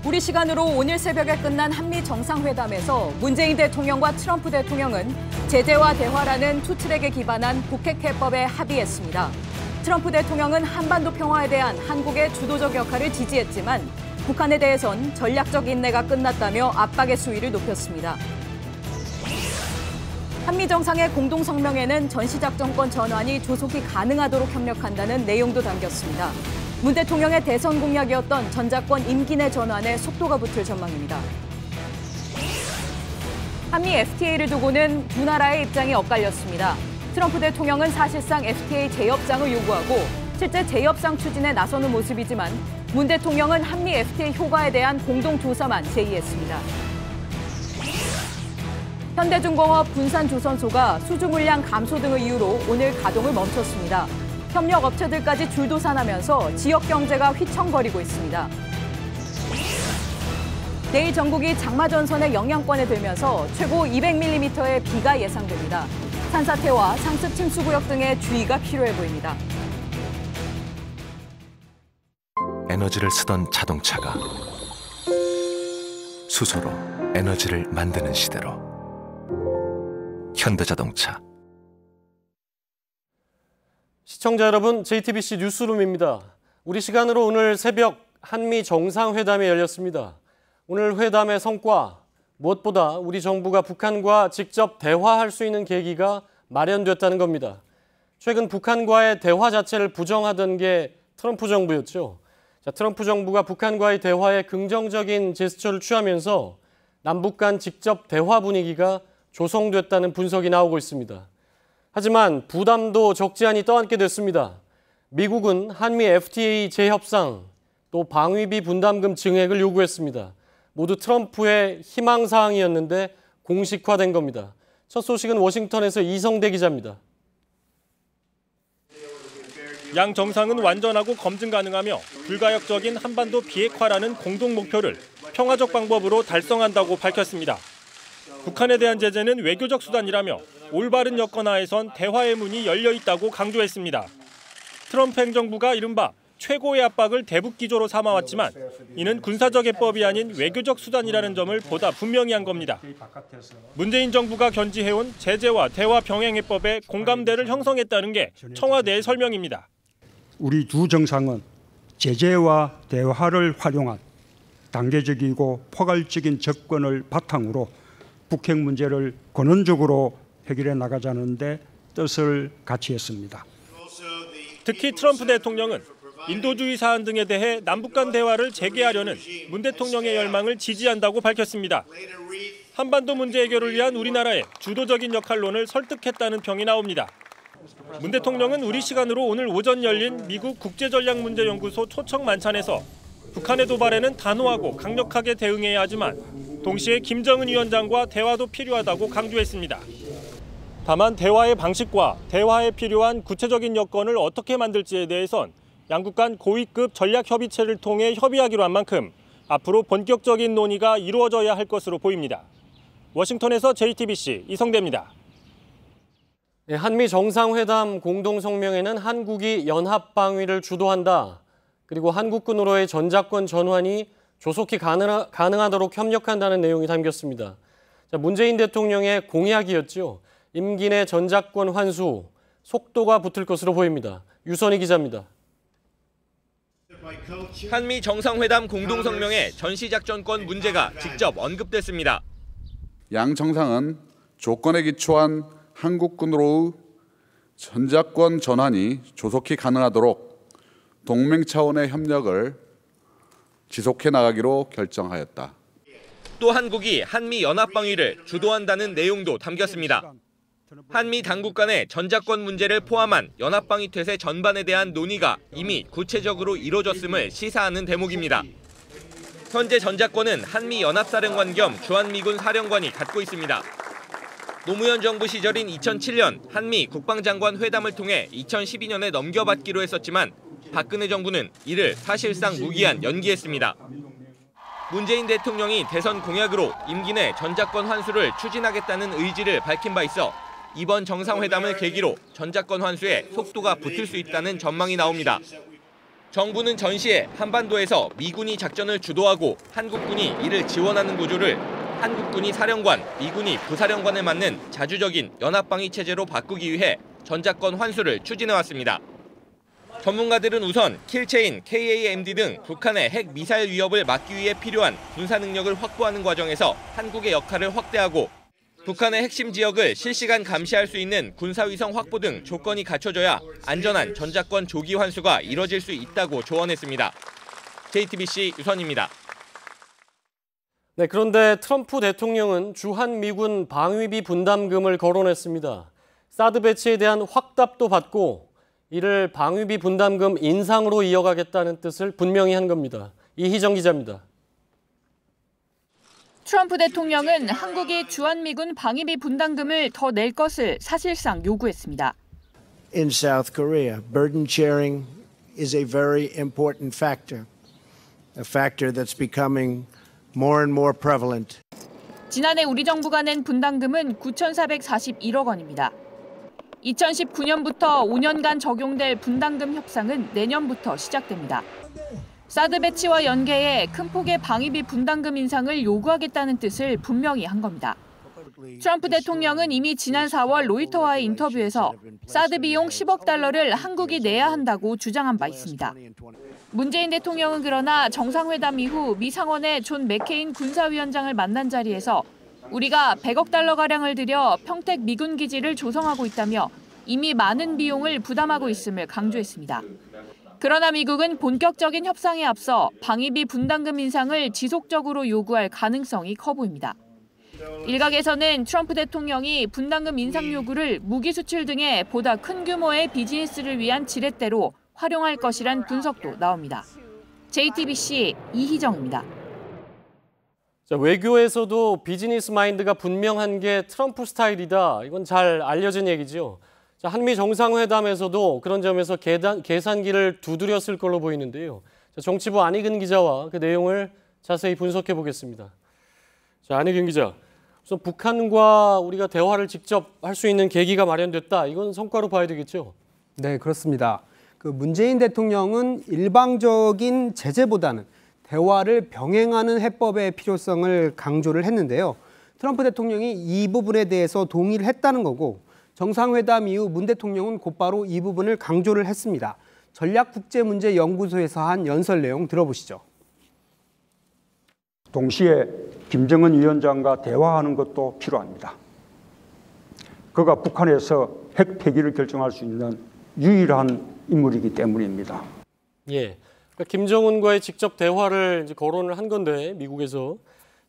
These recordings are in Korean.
우리 시간으로 오늘 새벽에 끝난 한미 정상회담에서 문재인 대통령과 트럼프 대통령은 제재와 대화라는 투트랙에 기반한 북핵 해법에 합의했습니다. 트럼프 대통령은 한반도 평화에 대한 한국의 주도적 역할을 지지했지만 북한에 대해선 전략적 인내가 끝났다며 압박의 수위를 높였습니다. 한미 정상의 공동 성명에는 전시작전권 전환이 조속히 가능하도록 협력한다는 내용도 담겼습니다. 문 대통령의 대선 공약이었던 전작권 임기 내 전환에 속도가 붙을 전망입니다. 한미 FTA를 두고는 두 나라의 입장이 엇갈렸습니다. 트럼프 대통령은 사실상 FTA 재협상을 요구하고 실제 재협상 추진에 나서는 모습이지만 문 대통령은 한미 FTA 효과에 대한 공동조사만 제의했습니다. 현대중공업 군산조선소가 수주 물량 감소 등을 이유로 오늘 가동을 멈췄습니다. 협력 업체들까지 줄도산하면서 지역 경제가 휘청거리고 있습니다. 내일 전국이 장마전선의 영향권에 들면서 최고 200mm의 비가 예상됩니다. 산사태와 상습 침수구역 등의 주의가 필요해 보입니다. 에너지를 쓰던 자동차가 수소로 에너지를 만드는 시대로 현대자동차. 시청자 여러분, JTBC 뉴스룸입니다. 우리 시간으로 오늘 새벽 한미 정상회담이 열렸습니다. 오늘 회담의 성과, 무엇보다 우리 정부가 북한과 직접 대화할 수 있는 계기가 마련됐다는 겁니다. 최근 북한과의 대화 자체를 부정하던 게 트럼프 정부였죠. 트럼프 정부가 북한과의 대화에 긍정적인 제스처를 취하면서 남북 간 직접 대화 분위기가 조성됐다는 분석이 나오고 있습니다. 하지만 부담도 적지 않이 떠안게 됐습니다. 미국은 한미 FTA 재협상, 또 방위비 분담금 증액을 요구했습니다. 모두 트럼프의 희망사항이었는데 공식화된 겁니다. 첫 소식은 워싱턴에서 이성대 기자입니다. 양 정상은 완전하고 검증 가능하며 불가역적인 한반도 비핵화라는 공동 목표를 평화적 방법으로 달성한다고 밝혔습니다. 북한에 대한 제재는 외교적 수단이라며 올바른 여건 하에선 대화의 문이 열려 있다고 강조했습니다. 트럼프 행정부가 이른바 최고의 압박을 대북 기조로 삼아왔지만 이는 군사적 해법이 아닌 외교적 수단이라는 점을 보다 분명히 한 겁니다. 문재인 정부가 견지해온 제재와 대화 병행 해법에 공감대를 형성했다는 게 청와대의 설명입니다. 우리 두 정상은 제재와 대화를 활용한 단계적이고 포괄적인 접근을 바탕으로 북핵 문제를 근원적으로 해결해 나가자는 데 뜻을 같이 했습니다. 특히 트럼프 대통령은 인도주의 사안 등에 대해 남북 간 대화를 재개하려는 문 대통령의 열망을 지지한다고 밝혔습니다. 한반도 문제 해결을 위한 우리나라의 주도적인 역할론을 설득했다는 평이 나옵니다. 문 대통령은 우리 시간으로 오늘 오전 열린 미국 국제전략문제연구소 초청 만찬에서 북한의 도발에는 단호하고 강력하게 대응해야 하지만 동시에 김정은 위원장과 대화도 필요하다고 강조했습니다. 다만 대화의 방식과 대화에 필요한 구체적인 여건을 어떻게 만들지에 대해선 양국 간 고위급 전략협의체를 통해 협의하기로 한 만큼 앞으로 본격적인 논의가 이루어져야 할 것으로 보입니다. 워싱턴에서 JTBC 이성대입니다. 한미 정상회담 공동성명에는 한국이 연합방위를 주도한다. 그리고 한국군으로의 전작권 전환이 조속히 가능하도록 협력한다는 내용이 담겼습니다. 문재인 대통령의 공약이었죠. 임기 내 전작권 환수, 속도가 붙을 것으로 보입니다. 유선희 기자입니다. 한미 정상회담 공동성명에 전시작전권 문제가 직접 언급됐습니다. 양 정상은 조건에 기초한 한국군으로의 전작권 전환이 조속히 가능하도록 동맹 차원의 협력을 지속해 나가기로 결정하였다. 또 한국이 한미 연합방위를 주도한다는 내용도 담겼습니다. 한미 당국 간의 전작권 문제를 포함한 연합방위 태세 전반에 대한 논의가 이미 구체적으로 이뤄졌음을 시사하는 대목입니다. 현재 전작권은 한미 연합사령관 겸 주한미군 사령관이 갖고 있습니다. 노무현 정부 시절인 2007년 한미 국방장관 회담을 통해 2012년에 넘겨받기로 했었지만 박근혜 정부는 이를 사실상 무기한 연기했습니다. 문재인 대통령이 대선 공약으로 임기 내 전작권 환수를 추진하겠다는 의지를 밝힌 바 있어 이번 정상회담을 계기로 전작권 환수에 속도가 붙을 수 있다는 전망이 나옵니다. 정부는 전시에 한반도에서 미군이 작전을 주도하고 한국군이 이를 지원하는 구조를 한국군이 사령관, 미군이 부사령관을 맡는 자주적인 연합방위 체제로 바꾸기 위해 전작권 환수를 추진해왔습니다. 전문가들은 우선 킬체인, KAMD 등 북한의 핵 미사일 위협을 막기 위해 필요한 군사 능력을 확보하는 과정에서 한국의 역할을 확대하고 북한의 핵심 지역을 실시간 감시할 수 있는 군사위성 확보 등 조건이 갖춰져야 안전한 전작권 조기 환수가 이뤄질 수 있다고 조언했습니다. JTBC 유선입니다. 네, 그런데 트럼프 대통령은 주한미군 방위비 분담금을 거론했습니다. 사드 배치에 대한 확답도 받고 이를 방위비 분담금 인상으로 이어가겠다는 뜻을 분명히 한 겁니다. 이희정 기자입니다. 트럼프 대통령은 한국이 주한미군 방위비 분담금을 더 낼 것을 사실상 요구했습니다. In South Korea, burden sharing is a very important factor, a factor that's becoming more and more prevalent. 지난해 우리 정부가 낸 분담금은 9,441억 원입니다. 2019년부터 5년간 적용될 분담금 협상은 내년부터 시작됩니다. 사드 배치와 연계해 큰 폭의 방위비 분담금 인상을 요구하겠다는 뜻을 분명히 한 겁니다. 트럼프 대통령은 이미 지난 4월 로이터와의 인터뷰에서 사드 비용 10억 달러를 한국이 내야 한다고 주장한 바 있습니다. 문재인 대통령은 그러나 정상회담 이후 미 상원의 존 맥케인 군사위원장을 만난 자리에서 우리가 100억 달러가량을 들여 평택 미군 기지를 조성하고 있다며 이미 많은 비용을 부담하고 있음을 강조했습니다. 그러나 미국은 본격적인 협상에 앞서 방위비 분담금 인상을 지속적으로 요구할 가능성이 커 보입니다. 일각에서는 트럼프 대통령이 분담금 인상 요구를 무기 수출 등의 보다 큰 규모의 비즈니스를 위한 지렛대로 활용할 것이란 분석도 나옵니다. JTBC 이희정입니다. 자, 외교에서도 비즈니스 마인드가 분명한 게 트럼프 스타일이다. 이건 잘 알려진 얘기죠. 자, 한미 정상회담에서도 그런 점에서 계산기를 두드렸을 걸로 보이는데요. 자, 정치부 안희근 기자와 그 내용을 자세히 분석해 보겠습니다. 자, 안희근 기자, 우선 북한과 우리가 대화를 직접 할 수 있는 계기가 마련됐다. 이건 성과로 봐야 되겠죠? 네, 그렇습니다. 문재인 대통령은 일방적인 제재보다는 대화를 병행하는 해법의 필요성을 강조를 했는데요. 트럼프 대통령이 이 부분에 대해서 동의를 했다는 거고 정상회담 이후 문 대통령은 곧바로 이 부분을 강조를 했습니다. 전략국제문제연구소에서 한 연설 내용 들어보시죠. 동시에 김정은 위원장과 대화하는 것도 필요합니다. 그가 북한에서 핵 폐기를 결정할 수 있는 유일한 인물이기 때문입니다. 예, 그러니까 김정은과의 직접 대화를 이제 거론을 한 건데 미국에서.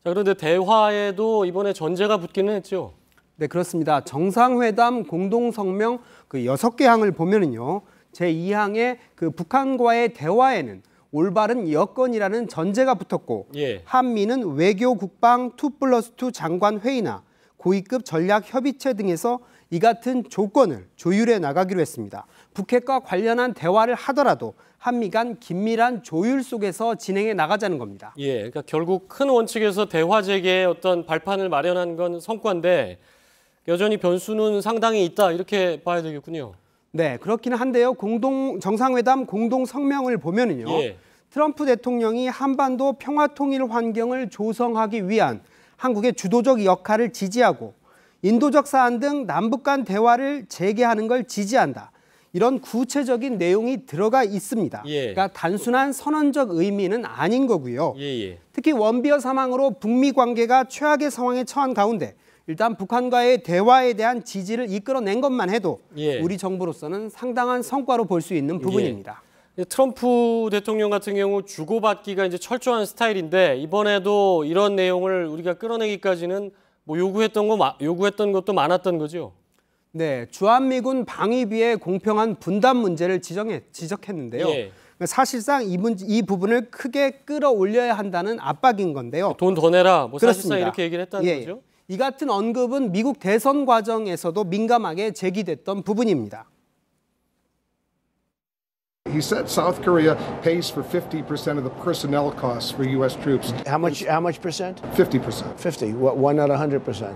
자, 그런데 대화에도 이번에 전제가 붙기는 했죠. 네, 그렇습니다. 정상회담 공동성명 6개 항을 보면은요. 제2항에 북한과의 대화에는 올바른 여건이라는 전제가 붙었고 예. 한미는 외교 국방 2+2 장관 회의나 고위급 전략 협의체 등에서 이 같은 조건을 조율해 나가기로 했습니다. 북핵과 관련한 대화를 하더라도 한미 간 긴밀한 조율 속에서 진행해 나가자는 겁니다. 예, 그러니까 결국 큰 원칙에서 대화 재개의 어떤 발판을 마련한 건 성과인데 여전히 변수는 상당히 있다 이렇게 봐야 되겠군요. 네, 그렇기는 한데요. 정상회담 공동 성명을 보면은요. 예. 트럼프 대통령이 한반도 평화 통일 환경을 조성하기 위한 한국의 주도적 역할을 지지하고 인도적 사안 등 남북 간 대화를 재개하는 걸 지지한다. 이런 구체적인 내용이 들어가 있습니다. 예. 그러니까 단순한 선언적 의미는 아닌 거고요. 예. 특히 원비어 사망으로 북미 관계가 최악의 상황에 처한 가운데 일단 북한과의 대화에 대한 지지를 이끌어낸 것만 해도 예. 우리 정부로서는 상당한 성과로 볼 수 있는 부분입니다. 예. 트럼프 대통령 같은 경우 주고받기가 이제 철저한 스타일인데 이번에도 이런 내용을 우리가 끌어내기까지는 뭐 요구했던 것도 많았던 거죠. 네, 주한미군 방위비의 공평한 분담 문제를 지적했는데요. 예. 사실상 이 부분을 크게 끌어올려야 한다는 압박인 건데요. 돈 더 내라, 뭐 그렇습니다. 사실상 이렇게 얘기를 했다는 예. 거죠. 이 같은 언급은 미국 대선 과정에서도 민감하게 제기됐던 부분입니다. He said South Korea pays for 50% of the personnel costs for U.S. troops. How much percent? 50%. 50. Why not 100%?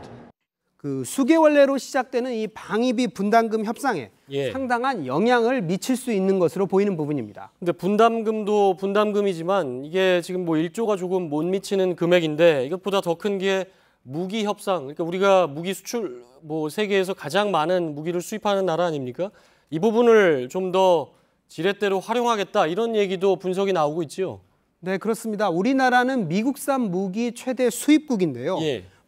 수개월 내로 시작되는 이 방위비 분담금 협상에 상당한 영향을 미칠 수 있는 것으로 보이는 부분입니다. 근데 분담금도 분담금이지만 이게 지금 뭐 1조가 조금 못 미치는 금액인데 이것보다 더 큰 게 무기 협상. 그러니까 우리가 무기 수출 뭐 세계에서 가장 많은 무기를 수입하는 나라 아닙니까? 이 부분을 좀 더 지렛대로 활용하겠다 이런 얘기도 분석이 나오고 있지요. 네, 그렇습니다. 우리나라는 미국산 무기 최대 수입국인데요.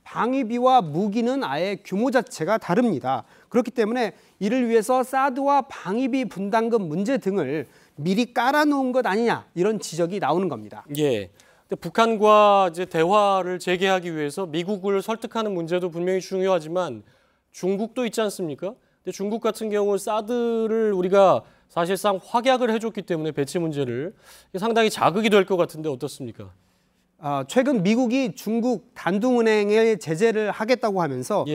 방위비와 무기는 아예 규모 자체가 다릅니다. 그렇기 때문에 이를 위해서 사드와 방위비 분담금 문제 등을 미리 깔아놓은 것 아니냐 이런 지적이 나오는 겁니다. 근데 북한과 이제 대화를 재개하기 위해서 미국을 설득하는 문제도 분명히 중요하지만 중국도 있지 않습니까? 근데 중국 같은 경우 사드를 우리가 사실상 확약을 해줬기 때문에 배치 문제를 상당히 자극이 될 것 같은데 어떻습니까? 최근 미국이 중국 단둥은행에 제재를 하겠다고 하면서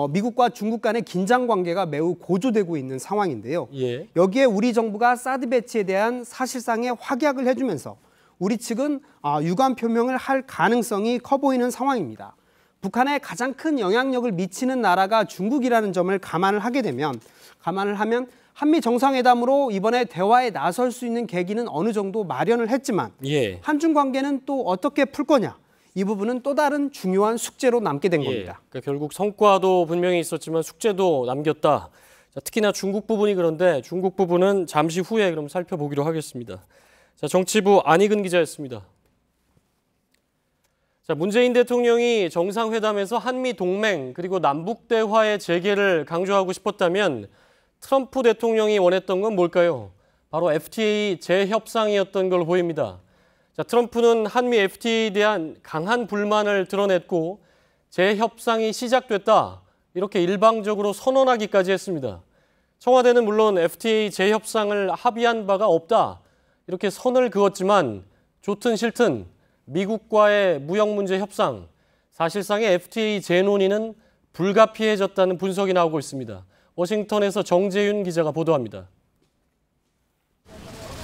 미국과 중국 간의 긴장 관계가 매우 고조되고 있는 상황인데요. 여기에 우리 정부가 사드 배치에 대한 사실상의 확약을 해주면서 우리 측은 유감 표명을 할 가능성이 커 보이는 상황입니다. 북한에 가장 큰 영향력을 미치는 나라가 중국이라는 점을 감안을 하면 한미 정상회담으로 이번에 대화에 나설 수 있는 계기는 어느 정도 마련을 했지만 한중 관계는 또 어떻게 풀 거냐 이 부분은 또 다른 중요한 숙제로 남게 된 겁니다. 그러니까 결국 성과도 분명히 있었지만 숙제도 남겼다. 자, 특히나 중국 부분이 그런데 중국 부분은 잠시 후에 그럼 살펴보기로 하겠습니다. 자, 정치부 안희근 기자였습니다. 자, 문재인 대통령이 정상회담에서 한미 동맹 그리고 남북 대화의 재개를 강조하고 싶었다면 트럼프 대통령이 원했던 건 뭘까요? 바로 FTA 재협상이었던 걸로 보입니다. 자, 트럼프는 한미 FTA에 대한 강한 불만을 드러냈고 재협상이 시작됐다 이렇게 일방적으로 선언하기까지 했습니다. 청와대는 물론 FTA 재협상을 합의한 바가 없다 이렇게 선을 그었지만 좋든 싫든 미국과의 무역 문제 협상, 사실상의 FTA 재논의는 불가피해졌다는 분석이 나오고 있습니다. 워싱턴에서 정재윤 기자가 보도합니다.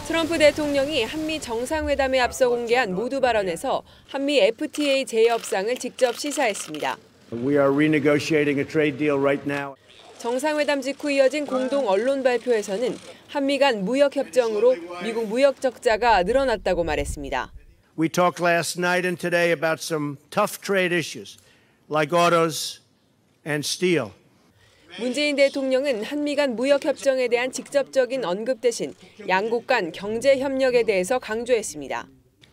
트럼프 대통령이 한미 정상회담에 앞서 공개한 모두 발언에서 한미 FTA 재협상을 직접 시사했습니다. We are renegotiating a trade deal right now. 정상회담 직후 이어진 공동 언론 발표에서는 한미 간 무역 협정으로 미국 무역 적자가 늘어났다고 말했습니다. We talked last night and today about some tough trade issues like autos and steel. 문재인 대통령은 한미 간 무역 협정에 대한 직접적인 언급 대신 양국 간 경제 협력에 대해서 강조했습니다.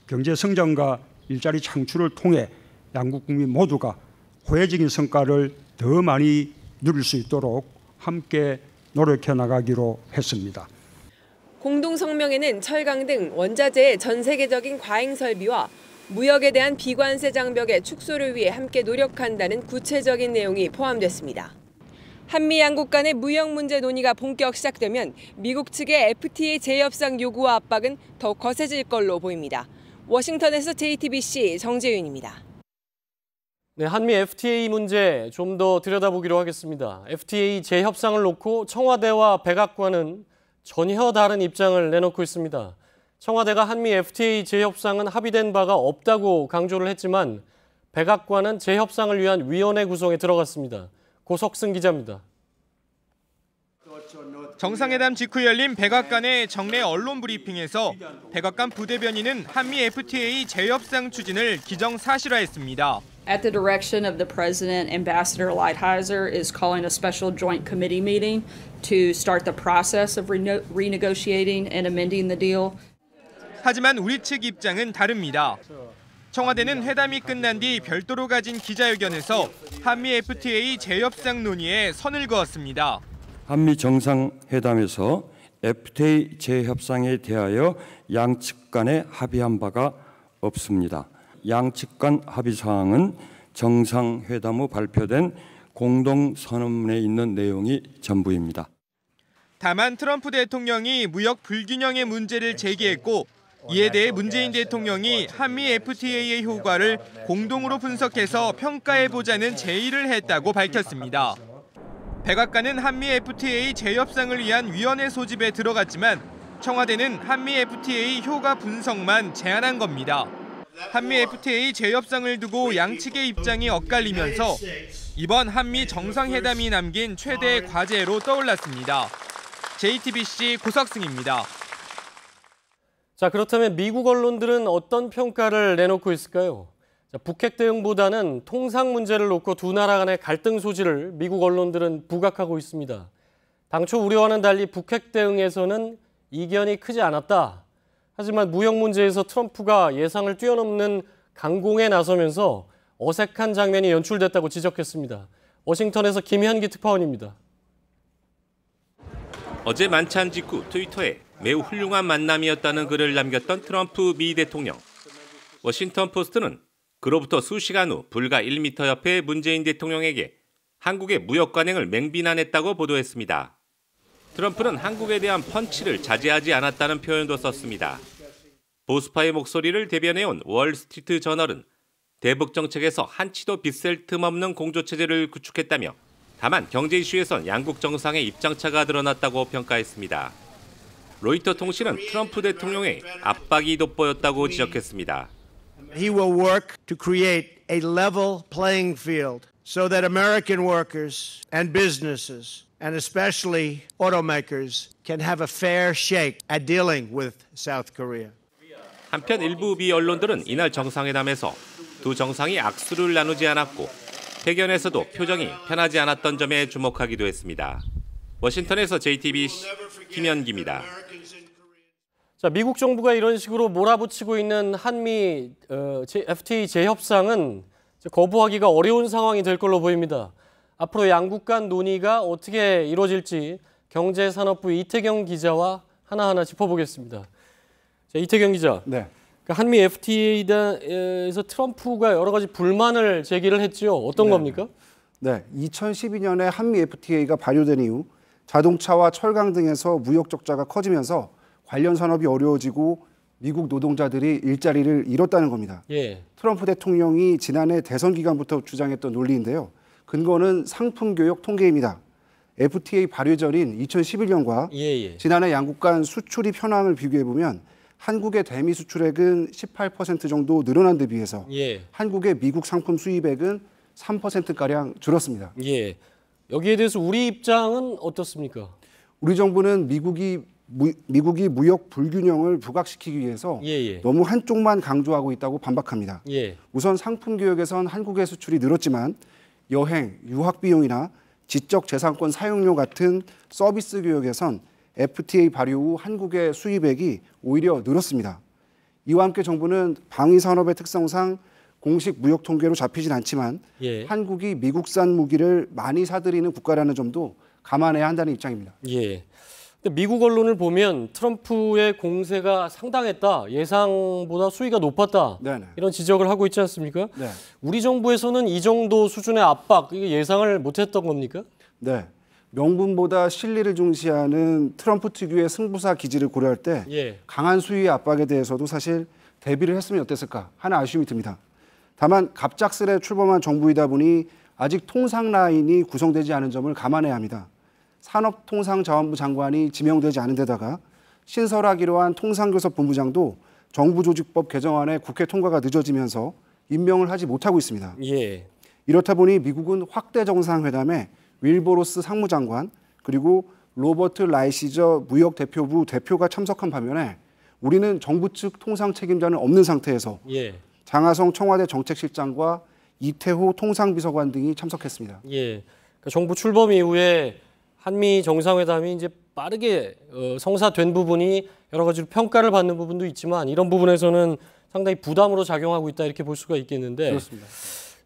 경제 성장과 일자리 창출을 통해 양국 국민 모두가 호혜적인 성과를 더 많이 누릴 수 있도록 함께 노력해 나가기로 했습니다. 공동 성명에는 철강 등 원자재의 전 세계적인 과잉 설비와 무역에 대한 비관세 장벽의 축소를 위해 함께 노력한다는 구체적인 내용이 포함됐습니다. 한미 양국 간의 무역 문제 논의가 본격 시작되면 미국 측의 FTA 재협상 요구와 압박은 더욱 거세질 걸로 보입니다. 워싱턴에서 JTBC 정재윤입니다. 네, 한미 FTA 문제 좀 더 들여다보기로 하겠습니다. FTA 재협상을 놓고 청와대와 백악관은 전혀 다른 입장을 내놓고 있습니다. 청와대가 한미 FTA 재협상은 합의된 바가 없다고 강조를 했지만 백악관은 재협상을 위한 위원회 구성에 들어갔습니다. 고석승 기자입니다. 정상회담 직후 열린 백악관의 정례 언론 브리핑에서 백악관 부대변인은 한미 FTA 재협상 추진을 기정사실화했습니다. At the direction of the President, Ambassador Lighthizer is calling a special joint committee meeting to start the process of renegotiating and amending the deal. 하지만 우리 측 입장은 다릅니다. 청와대는 회담이 끝난 뒤 별도로 가진 기자회견에서 한미 FTA 재협상 논의에 선을 그었습니다. 한미 정상회담에서 FTA 재협상에 대하여 양측 간에 합의한 바가 없습니다. 양측 간 합의 사항은 정상회담 후 발표된 공동선언문에 있는 내용이 전부입니다. 다만 트럼프 대통령이 무역 불균형의 문제를 제기했고 이에 대해 문재인 대통령이 한미 FTA의 효과를 공동으로 분석해서 평가해보자는 제의를 했다고 밝혔습니다. 백악관은 한미 FTA 재협상을 위한 위원회 소집에 들어갔지만 청와대는 한미 FTA 효과 분석만 제안한 겁니다. 한미 FTA 재협상을 두고 양측의 입장이 엇갈리면서 이번 한미 정상회담이 남긴 최대의 과제로 떠올랐습니다. JTBC 고석승입니다. 자, 그렇다면 미국 언론들은 어떤 평가를 내놓고 있을까요? 자, 북핵 대응보다는 통상 문제를 놓고 두 나라 간의 갈등 소지를 미국 언론들은 부각하고 있습니다. 당초 우려와는 달리 북핵 대응에서는 이견이 크지 않았다. 하지만 무역 문제에서 트럼프가 예상을 뛰어넘는 강공에 나서면서 어색한 장면이 연출됐다고 지적했습니다. 워싱턴에서 김현기 특파원입니다. 어제 만찬 직후 트위터에 매우 훌륭한 만남이었다는 글을 남겼던 트럼프 미 대통령. 워싱턴 포스트는 그로부터 수시간 후 불과 1m 옆의 문재인 대통령에게 한국의 무역 관행을 맹비난했다고 보도했습니다. 트럼프는 한국에 대한 펀치를 자제하지 않았다는 표현도 썼습니다. 보수파의 목소리를 대변해온 월스트리트 저널은 대북 정책에서 한치도 빗셀 틈 없는 공조체제를 구축했다며 다만 경제 이슈에선 양국 정상의 입장차가 드러났다고 평가했습니다. 로이터 통신은 트럼프 대통령의 압박이 돋보였다고 지적했습니다. He will work to create a level playing field so that American workers and businesses, and especially automakers, can have a fair shake at dealing with South Korea. 한편 일부 미 언론들은 이날 정상회담에서 두 정상이 악수를 나누지 않았고 회견에서도 표정이 편하지 않았던 점에 주목하기도 했습니다. 워싱턴에서 JTBC 김현기입니다. 자, 미국 정부가 이런 식으로 몰아붙이고 있는 한미 FTA 재협상은 거부하기가 어려운 상황이 될 걸로 보입니다. 앞으로 양국 간 논의가 어떻게 이루어질지 경제산업부 이태경 기자와 하나하나 짚어보겠습니다. 자, 이태경 기자. 네. 한미 FTA에서 트럼프가 여러 가지 불만을 제기를 했죠. 어떤 겁니까? 네, 2012년에 한미 FTA가 발효된 이후 자동차와 철강 등에서 무역 적자가 커지면서 관련 산업이 어려워지고 미국 노동자들이 일자리를 잃었다는 겁니다. 예. 트럼프 대통령이 지난해 대선 기간부터 주장했던 논리인데요. 근거는 상품교역 통계입니다. FTA 발효 전인 2011년과 지난해 양국 간 수출입 현황을 비교해보면 한국의 대미 수출액은 18% 정도 늘어난 데 비해서 한국의 미국 상품 수입액은 3%가량 줄었습니다. 예. 여기에 대해서 우리 입장은 어떻습니까? 우리 정부는 미국이 무역 불균형을 부각시키기 위해서 너무 한쪽만 강조하고 있다고 반박합니다. 우선 상품 교역에선 한국의 수출이 늘었지만 여행, 유학 비용이나 지적 재산권 사용료 같은 서비스 교역에선 FTA 발효 후 한국의 수입액이 오히려 늘었습니다. 이와 함께 정부는 방위 산업의 특성상 공식 무역 통계로 잡히진 않지만 한국이 미국산 무기를 많이 사들이는 국가라는 점도 감안해야 한다는 입장입니다. 예. 근데 미국 언론을 보면 트럼프의 공세가 상당했다, 예상보다 수위가 높았다, 이런 지적을 하고 있지 않습니까? 네. 우리 정부에서는 이 정도 수준의 압박, 이게 예상을 못했던 겁니까? 네. 명분보다 실리를 중시하는 트럼프 특유의 승부사 기질을 고려할 때 강한 수위의 압박에 대해서도 사실 대비를 했으면 어땠을까 하는 아쉬움이 듭니다. 다만 갑작스레 출범한 정부이다 보니 아직 통상 라인이 구성되지 않은 점을 감안해야 합니다. 산업통상자원부 장관이 지명되지 않은 데다가 신설하기로 한 통상교섭본부장도 정부조직법 개정안의 국회 통과가 늦어지면서 임명을 하지 못하고 있습니다. 이렇다 보니 미국은 확대 정상회담에 윌버로스 상무장관 그리고 로버트 라이시저 무역대표부 대표가 참석한 반면에 우리는 정부 측 통상 책임자는 없는 상태에서 장하성 청와대 정책실장과 이태호 통상비서관 등이 참석했습니다. 그러니까 정부 출범 이후에 한미 정상회담이 이제 빠르게 성사된 부분이 여러 가지로 평가를 받는 부분도 있지만 이런 부분에서는 상당히 부담으로 작용하고 있다 이렇게 볼 수가 있겠는데. 그렇습니다.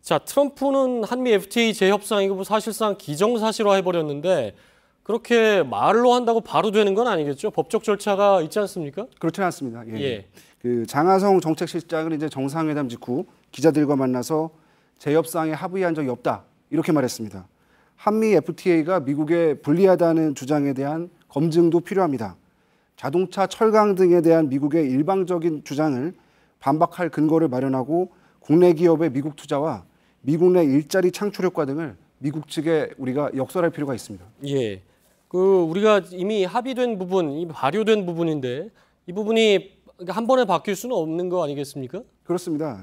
자, 트럼프는 한미 FTA 재협상 이거 사실상 기정사실화 해버렸는데 그렇게 말로 한다고 바로 되는 건 아니겠죠? 법적 절차가 있지 않습니까? 그렇지는 않습니다. 그 장하성 정책실장은 이제 정상회담 직후 기자들과 만나서 재협상에 합의한 적이 없다 이렇게 말했습니다. 한미 FTA가 미국에 불리하다는 주장에 대한 검증도 필요합니다. 자동차, 철강 등에 대한 미국의 일방적인 주장을 반박할 근거를 마련하고 국내 기업의 미국 투자와 미국 내 일자리 창출 효과 등을 미국 측에 우리가 역설할 필요가 있습니다. 우리가 이미 합의된 부분, 이미 발효된 부분인데 이 부분이 한 번에 바뀔 수는 없는 거 아니겠습니까? 그렇습니다.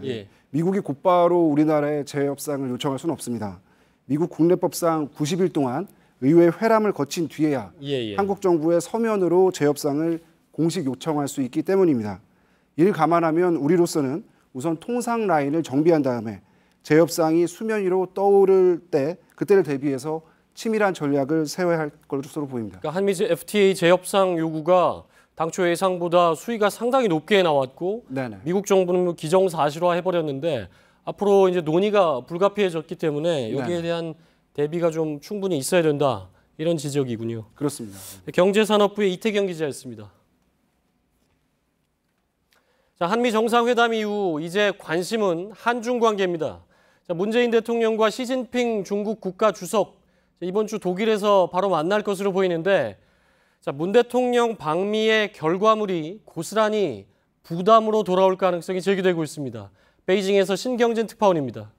미국이 곧바로 우리나라에 재협상을 요청할 수는 없습니다. 미국 국내법상 90일 동안 의회 회람을 거친 뒤에야 예. 한국 정부의 서면으로 재협상을 공식 요청할 수 있기 때문입니다. 이를 감안하면 우리로서는 우선 통상 라인을 정비한 다음에 재협상이 수면 위로 떠오를 때 그때를 대비해서 치밀한 전략을 세워야 할 것으로 보입니다. 그러니까 한미 FTA 재협상 요구가 당초 예상보다 수위가 상당히 높게 나왔고 네네. 미국 정부는 기정사실화 해버렸는데 앞으로 이제 논의가 불가피해졌기 때문에 여기에 네네. 대한 대비가 좀 충분히 있어야 된다. 이런 지적이군요. 그렇습니다. 경제산업부의 이태경 기자였습니다. 자, 한미 정상회담 이후 이제 관심은 한중 관계입니다. 자, 문재인 대통령과 시진핑 중국 국가 주석 이번 주 독일에서 바로 만날 것으로 보이는데 자, 문 대통령 방미의 결과물이 고스란히 부담으로 돌아올 가능성이 제기되고 있습니다. 베이징에서 신경진 특파원입니다.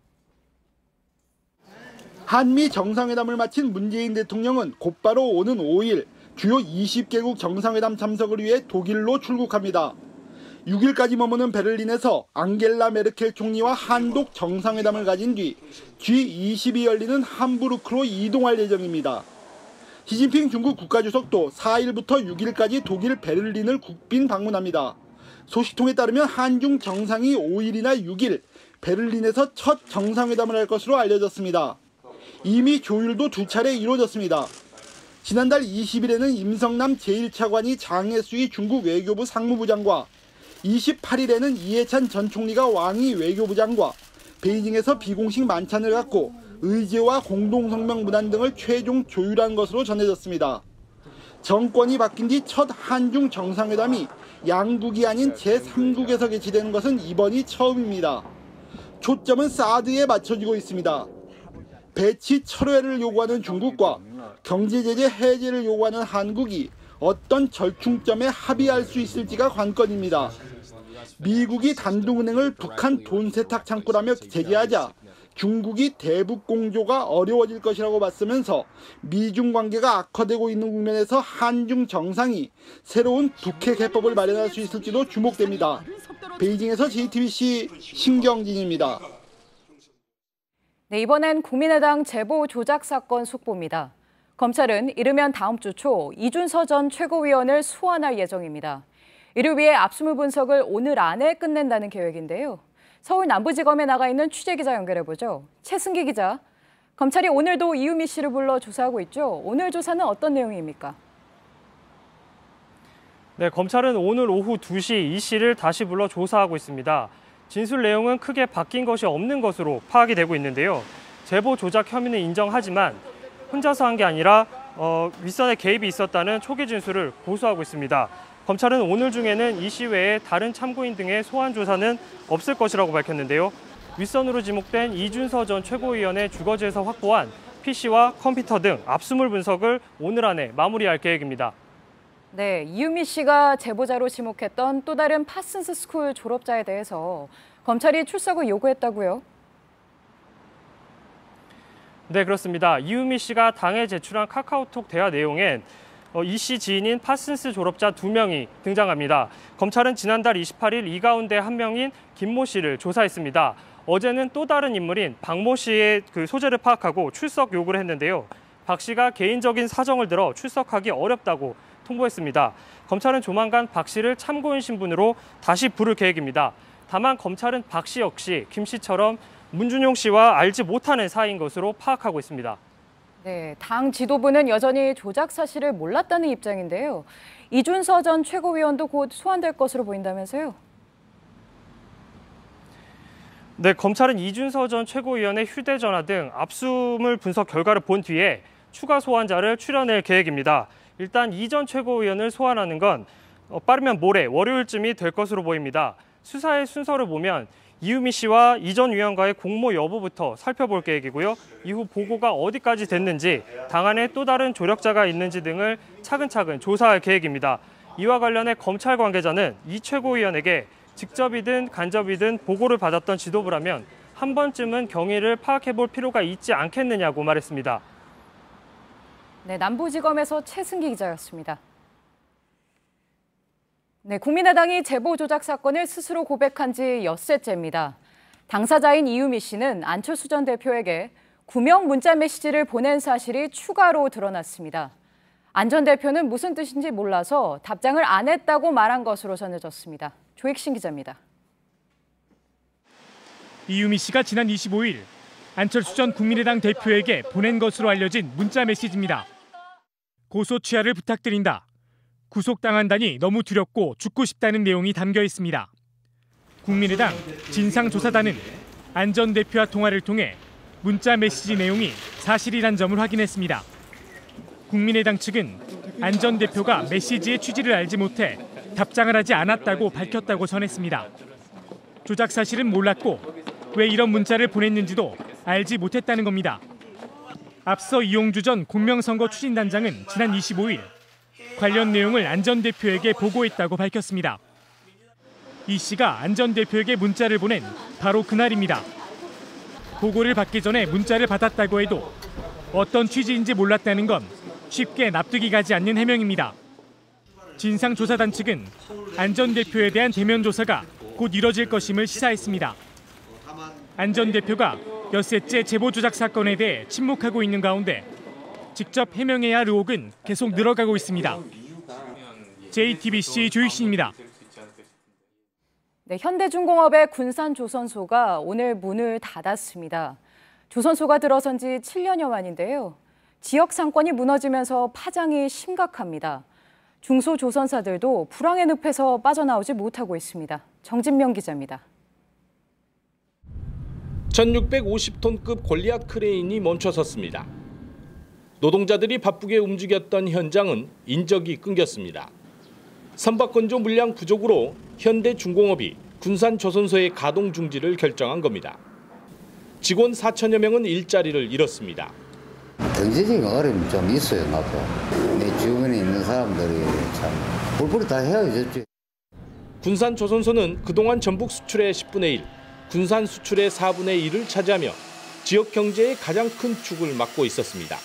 한미 정상회담을 마친 문재인 대통령은 곧바로 오는 5일 주요 20개국 정상회담 참석을 위해 독일로 출국합니다. 6일까지 머무는 베를린에서 앙겔라 메르켈 총리와 한독 정상회담을 가진 뒤 G20이 열리는 함부르크로 이동할 예정입니다. 시진핑 중국 국가주석도 4일부터 6일까지 독일 베를린을 국빈 방문합니다. 소식통에 따르면 한중 정상이 5일이나 6일 베를린에서 첫 정상회담을 할 것으로 알려졌습니다. 이미 조율도 2차례 이루어졌습니다. 지난달 20일에는 임성남 제1차관이 장혜수의 중국 외교부 상무부장과 28일에는 이해찬 전 총리가 왕이 외교부장과 베이징에서 비공식 만찬을 갖고 의제와 공동성명 문안 등을 최종 조율한 것으로 전해졌습니다. 정권이 바뀐 뒤 첫 한중 정상회담이 양국이 아닌 제3국에서 개최되는 것은 이번이 처음입니다. 초점은 사드에 맞춰지고 있습니다. 배치 철회를 요구하는 중국과 경제제재 해제를 요구하는 한국이 어떤 절충점에 합의할 수 있을지가 관건입니다. 미국이 단둥은행을 북한 돈 세탁 창구라며 제재하자 중국이 대북 공조가 어려워질 것이라고 봤으면서 미중 관계가 악화되고 있는 국면에서 한중 정상이 새로운 북핵 해법을 마련할 수 있을지도 주목됩니다. 베이징에서 JTBC 신경진입니다. 네, 이번엔 국민의당 제보 조작 사건 속보입니다. 검찰은 이르면 다음 주 초 이준서 전 최고위원을 소환할 예정입니다. 이를 위해 압수물 분석을 오늘 안에 끝낸다는 계획인데요. 서울 남부지검에 나가 있는 취재기자 연결해보죠. 최승기 기자, 검찰이 오늘도 이유미 씨를 불러 조사하고 있죠. 오늘 조사는 어떤 내용입니까? 네, 검찰은 오늘 오후 2시 이 씨를 다시 불러 조사하고 있습니다. 진술 내용은 크게 바뀐 것이 없는 것으로 파악이 되고 있는데요. 제보 조작 혐의는 인정하지만 혼자서 한 게 아니라 윗선에 개입이 있었다는 초기 진술을 고수하고 있습니다. 검찰은 오늘 중에는 이 씨 외에 다른 참고인 등의 소환 조사는 없을 것이라고 밝혔는데요. 윗선으로 지목된 이준서 전 최고위원의 주거지에서 확보한 PC와 컴퓨터 등 압수물 분석을 오늘 안에 마무리할 계획입니다. 네, 이유미 씨가 제보자로 지목했던 또 다른 파슨스 스쿨 졸업자에 대해서 검찰이 출석을 요구했다고요? 네, 그렇습니다. 이유미 씨가 당에 제출한 카카오톡 대화 내용엔 이 씨 지인인 파슨스 졸업자 2명이 등장합니다. 검찰은 지난달 28일 이 가운데 한 명인 김모 씨를 조사했습니다. 어제는 또 다른 인물인 박모 씨의 소재를 파악하고 출석 요구를 했는데요. 박 씨가 개인적인 사정을 들어 출석하기 어렵다고 통보했습니다. 검찰은 조만간 박 씨를 참고인 신분으로 다시 부를 계획입니다. 다만 검찰은 박 씨 역시 김 씨처럼 문준용 씨와 알지 못하는 사이인 것으로 파악하고 있습니다. 네, 당 지도부는 여전히 조작 사실을 몰랐다는 입장인데요. 이준서 전 최고위원도 곧 소환될 것으로 보인다면서요? 네, 검찰은 이준서 전 최고위원의 휴대전화 등 압수물 분석 결과를 본 뒤에 추가 소환자를 출연할 계획입니다. 일단 이 전 최고위원을 소환하는 건 빠르면 모레 월요일쯤이 될 것으로 보입니다. 수사의 순서를 보면 이유미 씨와 이 전 위원과의 공모 여부부터 살펴볼 계획이고요. 이후 보고가 어디까지 됐는지, 당 안에 또 다른 조력자가 있는지 등을 차근차근 조사할 계획입니다. 이와 관련해 검찰 관계자는 이 최고위원에게 직접이든 간접이든 보고를 받았던 지도부라면 한 번쯤은 경위를 파악해볼 필요가 있지 않겠느냐고 말했습니다. 네, 남부지검에서 최승기 기자였습니다. 네, 국민의당이 제보 조작 사건을 스스로 고백한 지 엿새째입니다. 당사자인 이유미 씨는 안철수 전 대표에게 구명 문자 메시지를 보낸 사실이 추가로 드러났습니다. 안 전 대표는 무슨 뜻인지 몰라서 답장을 안 했다고 말한 것으로 전해졌습니다. 조익신 기자입니다. 이유미 씨가 지난 25일 안철수 전 국민의당 대표에게 보낸 것으로 알려진 문자 메시지입니다. 고소 취하를 부탁드린다. 구속당한다니 너무 두렵고 죽고 싶다는 내용이 담겨 있습니다. 국민의당 진상조사단은 안 전 대표와 통화를 통해 문자 메시지 내용이 사실이란 점을 확인했습니다. 국민의당 측은 안 전 대표가 메시지의 취지를 알지 못해 답장을 하지 않았다고 밝혔다고 전했습니다. 조작 사실은 몰랐고 왜 이런 문자를 보냈는지도 알지 못했다는 겁니다. 앞서 이용주 전 공명선거 추진단장은 지난 25일 관련 내용을 안 전 대표에게 보고했다고 밝혔습니다. 이 씨가 안 전 대표에게 문자를 보낸 바로 그날입니다. 보고를 받기 전에 문자를 받았다고 해도 어떤 취지인지 몰랐다는 건 쉽게 납득이 가지 않는 해명입니다. 진상조사단 측은 안 전 대표에 대한 대면 조사가 곧 이뤄질 것임을 시사했습니다. 안 전 대표가 엿새째 제보 조작 사건에 대해 침묵하고 있는 가운데 직접 해명해야 할 의혹은 계속 늘어가고 있습니다. JTBC 조익신입니다. 네, 현대중공업의 군산조선소가 오늘 문을 닫았습니다. 조선소가 들어선 지 7년여 만인데요. 지역 상권이 무너지면서 파장이 심각합니다. 중소조선사들도 불황의 늪에서 빠져나오지 못하고 있습니다. 정진명 기자입니다. 1650톤급 골리앗 크레인이 멈춰섰습니다. 노동자들이 바쁘게 움직였던 현장은 인적이 끊겼습니다. 선박건조 물량 부족으로 현대중공업이 군산조선소의 가동 중지를 결정한 겁니다. 직원 4천여 명은 일자리를 잃었습니다. 경제적인 어려움이 좀 있어요, 나도. 내 주변에 있는 사람들이 참 볼빨리 다 헤어졌지. 군산조선소는 그동안 전북 수출의 10분의 1, 군산 수출의 4분의 1을 차지하며 지역 경제의 가장 큰 축을 맡고 있었습니다.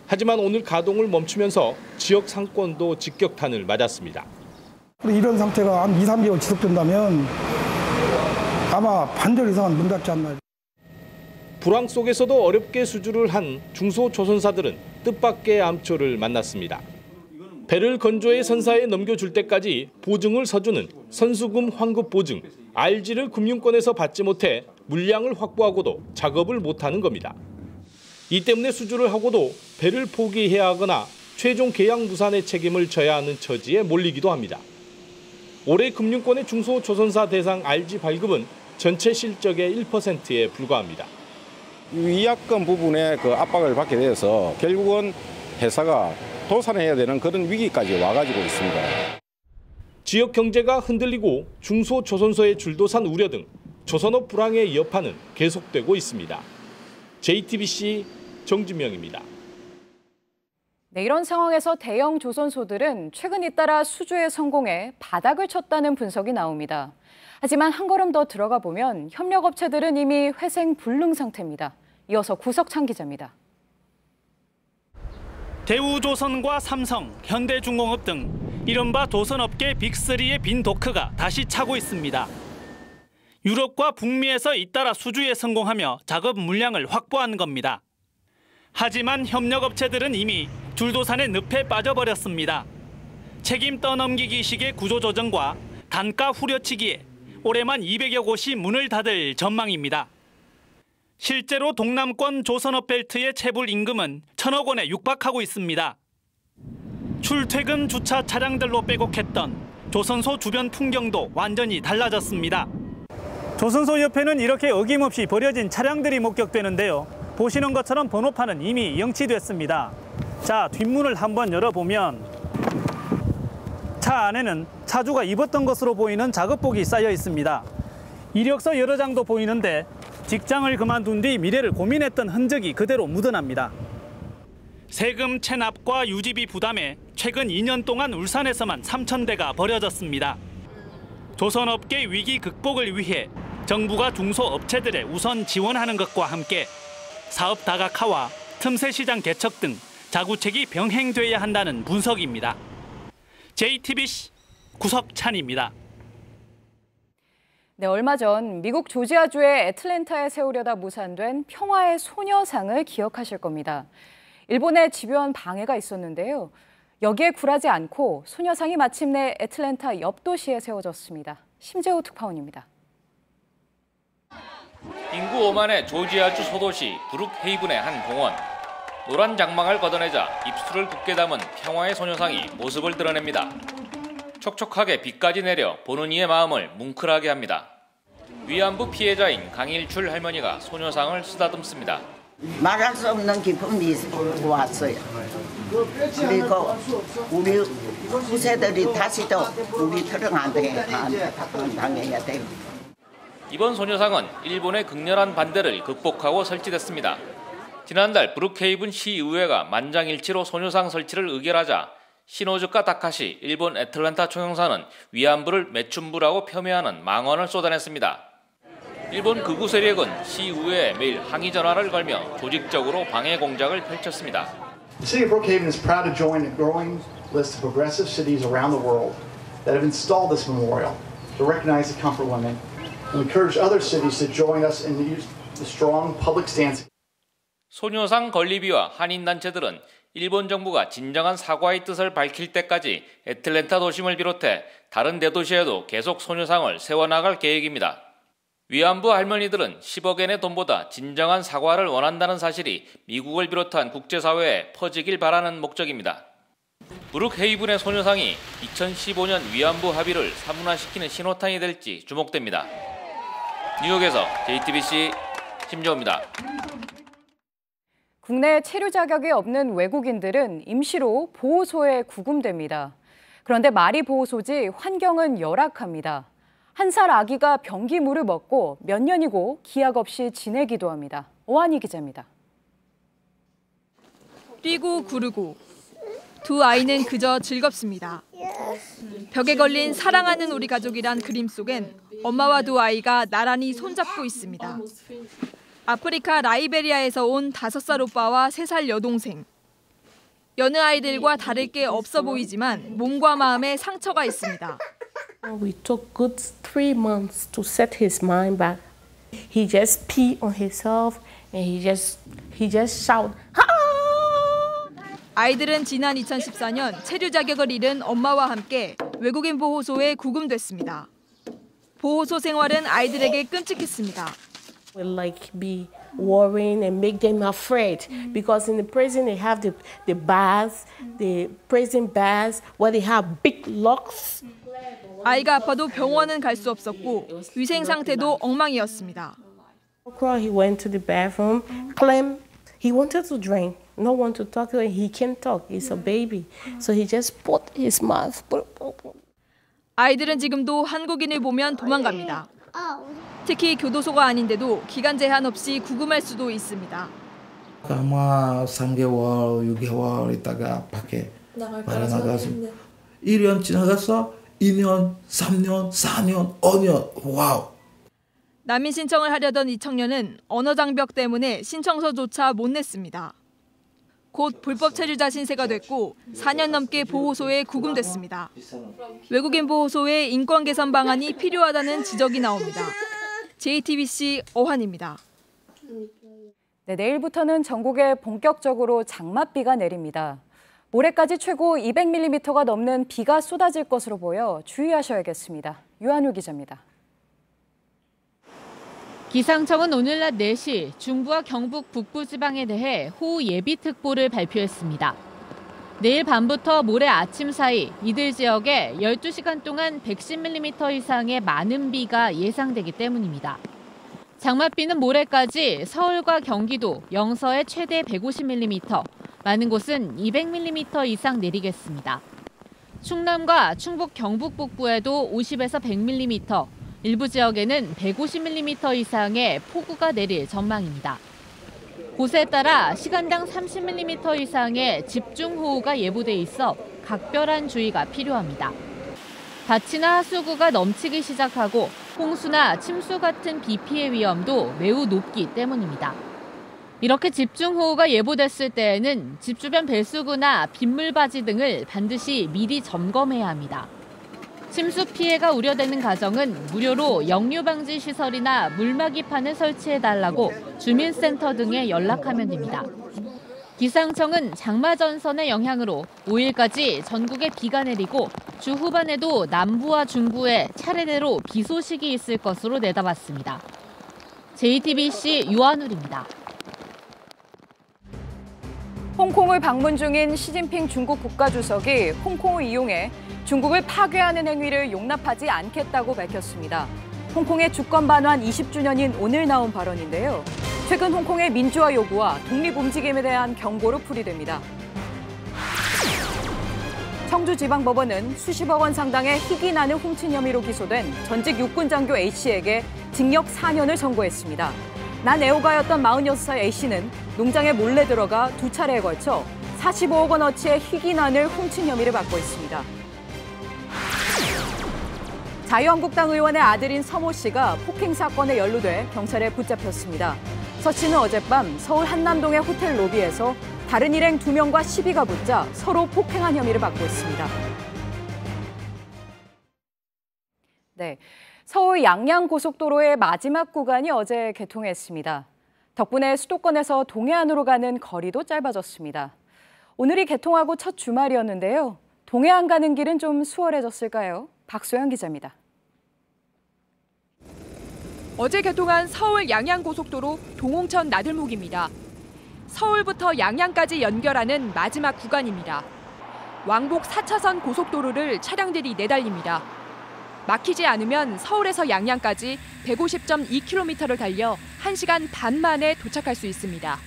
하지만 오늘 가동을 멈추면서 지역 상권도 직격탄을 맞았습니다. 이런 상태가 한 2, 3개월 지속된다면 아마 반절 이상은 문 닫지 않나. 불황 속에서도 어렵게 수주를 한 중소조선사들은 뜻밖의 암초를 만났습니다. 배를 건조해 선사에 넘겨줄 때까지 보증을 서주는 선수금 환급 보증, RG를 금융권에서 받지 못해 물량을 확보하고도 작업을 못하는 겁니다. 이 때문에 수주를 하고도 배를 포기해야 하거나 최종 계약 무산의 책임을 져야 하는 처지에 몰리기도 합니다. 올해 금융권의 중소조선사 대상 RG 발급은 전체 실적의 1%에 불과합니다. 위약금 부분에 그 압박을 받게 돼서 결국은 회사가 도산해야 되는 그런 위기까지 와가지고 있습니다. 지역 경제가 흔들리고 중소조선소의 줄도산 우려 등 조선업 불황의 여파는 계속되고 있습니다. JTBC 정진명입니다. 네, 이런 상황에서 대형 조선소들은 최근 잇따라 수주에 성공해 바닥을 쳤다는 분석이 나옵니다. 하지만 한 걸음 더 들어가 보면 협력업체들은 이미 회생불능 상태입니다. 이어서 구석찬 기자입니다. 대우조선과 삼성, 현대중공업 등 이른바 조선업계 빅3의 빈 도크가 다시 차고 있습니다. 유럽과 북미에서 잇따라 수주에 성공하며 작업 물량을 확보한 겁니다. 하지만 협력업체들은 이미 줄도산의 늪에 빠져버렸습니다. 책임 떠넘기기식의 구조조정과 단가 후려치기에 올해만 200여 곳이 문을 닫을 전망입니다. 실제로 동남권 조선업 벨트의 체불 임금은 1,000억 원에 육박하고 있습니다. 출퇴근 주차 차량들로 빼곡했던 조선소 주변 풍경도 완전히 달라졌습니다. 조선소 옆에는 이렇게 어김없이 버려진 차량들이 목격되는데요. 보시는 것처럼 번호판은 이미 영치됐습니다. 자, 뒷문을 한번 열어보면 차 안에는 차주가 입었던 것으로 보이는 작업복이 쌓여 있습니다. 이력서 여러 장도 보이는데 직장을 그만둔 뒤 미래를 고민했던 흔적이 그대로 묻어납니다. 세금 체납과 유지비 부담에 최근 2년 동안 울산에서만 3,000대가 버려졌습니다. 조선업계 위기 극복을 위해 정부가 중소업체들에 우선 지원하는 것과 함께 사업 다각화와 틈새 시장 개척 등 자구책이 병행돼야 한다는 분석입니다. JTBC 구석찬입니다. 네, 얼마 전 미국 조지아주의 애틀랜타에 세우려다 무산된 평화의 소녀상을 기억하실 겁니다. 일본의 집요한 방해가 있었는데요. 여기에 굴하지 않고 소녀상이 마침내 애틀랜타 옆 도시에 세워졌습니다. 심재호 특파원입니다. 인구 5만의 조지아주 소도시 브룩헤이븐의 한 공원. 노란 장막을 걷어내자 입술을 굳게 담은 평화의 소녀상이 모습을 드러냅니다. 촉촉하게 비까지 내려 보는 이의 마음을 뭉클하게 합니다. 위안부 피해자인 강일출 할머니가 소녀상을 쓰다듬습니다. 말할 수 없는 기쁨이 왔어요. 그리고 우리 후세들이 다시도 우리 트렁한테 당해야 돼요. 이번 소녀상은 일본의 극렬한 반대를 극복하고 설치됐습니다. 지난달 브룩헤이븐 시의회가 만장일치로 소녀상 설치를 의결하자 시노즈카 다카시 일본 애틀랜타 총영사는 위안부를 매춘부라고 폄훼하는 망언을 쏟아냈습니다. 일본 극우 세력은 시의회에 매일 항의 전화를 걸며 조직적으로 방해 공작을 펼쳤습니다. The city of Brookhaven is proud to join a growing list of progressive cities around the world that have installed this memorial to recognize the comfort women and encourage other cities to join us in the strong public stance. 소녀상 건립위와 한인단체들은 일본 정부가 진정한 사과의 뜻을 밝힐 때까지 애틀랜타 도심을 비롯해 다른 대도시에도 계속 소녀상을 세워나갈 계획입니다. 위안부 할머니들은 10억엔의 돈보다 진정한 사과를 원한다는 사실이 미국을 비롯한 국제사회에 퍼지길 바라는 목적입니다. 브룩헤이븐의 소녀상이 2015년 위안부 합의를 사문화시키는 신호탄이 될지 주목됩니다. 뉴욕에서 JTBC 심재호입니다. 국내 체류 자격이 없는 외국인들은 임시로 보호소에 구금됩니다. 그런데 말이 보호소지 환경은 열악합니다. 1살 아기가 변기물을 먹고 몇 년이고 기약 없이 지내기도 합니다. 오한희 기자입니다. 뛰고 구르고 두 아이는 그저 즐겁습니다. 벽에 걸린 사랑하는 우리 가족이란 그림 속엔 엄마와 두 아이가 나란히 손잡고 있습니다. 아프리카 라이베리아에서 온 5살 오빠와 3살 여동생. 여느 아이들과 다를 게 없어 보이지만 몸과 마음에 상처가 있습니다. We took good 3 months to set his mind back. He just pee on himself and he just shout. 아이들은 지난 2014년 체류 자격을 잃은 엄마와 함께 외국인 보호소에 구금됐습니다. 보호소 생활은 아이들에게 끔찍했습니다. Will like be worrying and make them afraid because in the prison they have the baths, the prison baths where they have big locks. 아이가 아파도 병원은 갈 수 없었고 위생 상태도 엉망이었습니다. He went to the bathroom, claimed he wanted to drink. No one to talk to him. He can't talk. He's a baby. So he just put his mouth. 아이들은 지금도 한국인을 보면 도망갑니다. 특히 교도소가 아닌데도 기간 제한 없이 구금할 수도 있습니다. 아마 3개월, 6개월 있다가 밖에 나가서 1년 지나가서 2년, 3년, 4년, 5년. 와우. 난민 신청을 하려던 이 청년은 언어 장벽 때문에 신청서조차 못 냈습니다. 곧 불법 체류자 신세가 됐고 4년 넘게 보호소에 구금됐습니다. 외국인 보호소의 인권 개선 방안이 필요하다는 지적이 나옵니다. JTBC 어환입니다. 네, 내일부터는 전국에 본격적으로 장맛비가 내립니다. 모레까지 최고 200mm가 넘는 비가 쏟아질 것으로 보여 주의하셔야겠습니다. 유한우 기자입니다. 기상청은 오늘 낮 4시 중부와 경북 북부 지방에 대해 호우 예비특보를 발표했습니다. 내일 밤부터 모레 아침 사이 이들 지역에 12시간 동안 110mm 이상의 많은 비가 예상되기 때문입니다. 장맛비는 모레까지 서울과 경기도, 영서에 최대 150mm, 많은 곳은 200mm 이상 내리겠습니다. 충남과 충북 경북 북부에도 50에서 100mm, 일부 지역에는 150mm 이상의 폭우가 내릴 전망입니다. 곳에 따라 시간당 30mm 이상의 집중호우가 예보돼 있어 각별한 주의가 필요합니다. 밭이나 하수구가 넘치기 시작하고 홍수나 침수 같은 비 피해 위험도 매우 높기 때문입니다. 이렇게 집중호우가 예보됐을 때에는 집 주변 배수구나 빗물바지 등을 반드시 미리 점검해야 합니다. 침수 피해가 우려되는 가정은 무료로 역류 방지 시설이나 물막이판을 설치해달라고 주민센터 등에 연락하면 됩니다. 기상청은 장마 전선의 영향으로 5일까지 전국에 비가 내리고 주 후반에도 남부와 중부에 차례대로 비 소식이 있을 것으로 내다봤습니다. JTBC 유한울입니다. 홍콩을 방문 중인 시진핑 중국 국가주석이 홍콩을 이용해 중국을 파괴하는 행위를 용납하지 않겠다고 밝혔습니다. 홍콩의 주권 반환 20주년인 오늘 나온 발언인데요. 최근 홍콩의 민주화 요구와 독립 움직임에 대한 경고로 풀이됩니다. 청주지방법원은 수십억 원 상당의 희귀난을 훔친 혐의로 기소된 전직 육군장교 A씨에게 징역 4년을 선고했습니다. 난 애호가였던 46살 A씨는 농장에 몰래 들어가 2차례에 걸쳐 45억 원어치의 희귀난을 훔친 혐의를 받고 있습니다. 자유한국당 의원의 아들인 서모 씨가 폭행 사건에 연루돼 경찰에 붙잡혔습니다. 서 씨는 어젯밤 서울 한남동의 호텔 로비에서 다른 일행 2명과 시비가 붙자 서로 폭행한 혐의를 받고 있습니다. 네, 서울 양양고속도로의 마지막 구간이 어제 개통했습니다. 덕분에 수도권에서 동해안으로 가는 거리도 짧아졌습니다. 오늘이 개통하고 첫 주말이었는데요. 동해안 가는 길은 좀 수월해졌을까요? 박소영 기자입니다. 어제 개통한 서울 양양고속도로 동홍천 나들목입니다. 서울부터 양양까지 연결하는 마지막 구간입니다. 왕복 4차선 고속도로를 차량들이 내달립니다. 막히지 않으면 서울에서 양양까지 150.2km를 달려 1시간 반 만에 도착할 수 있습니다.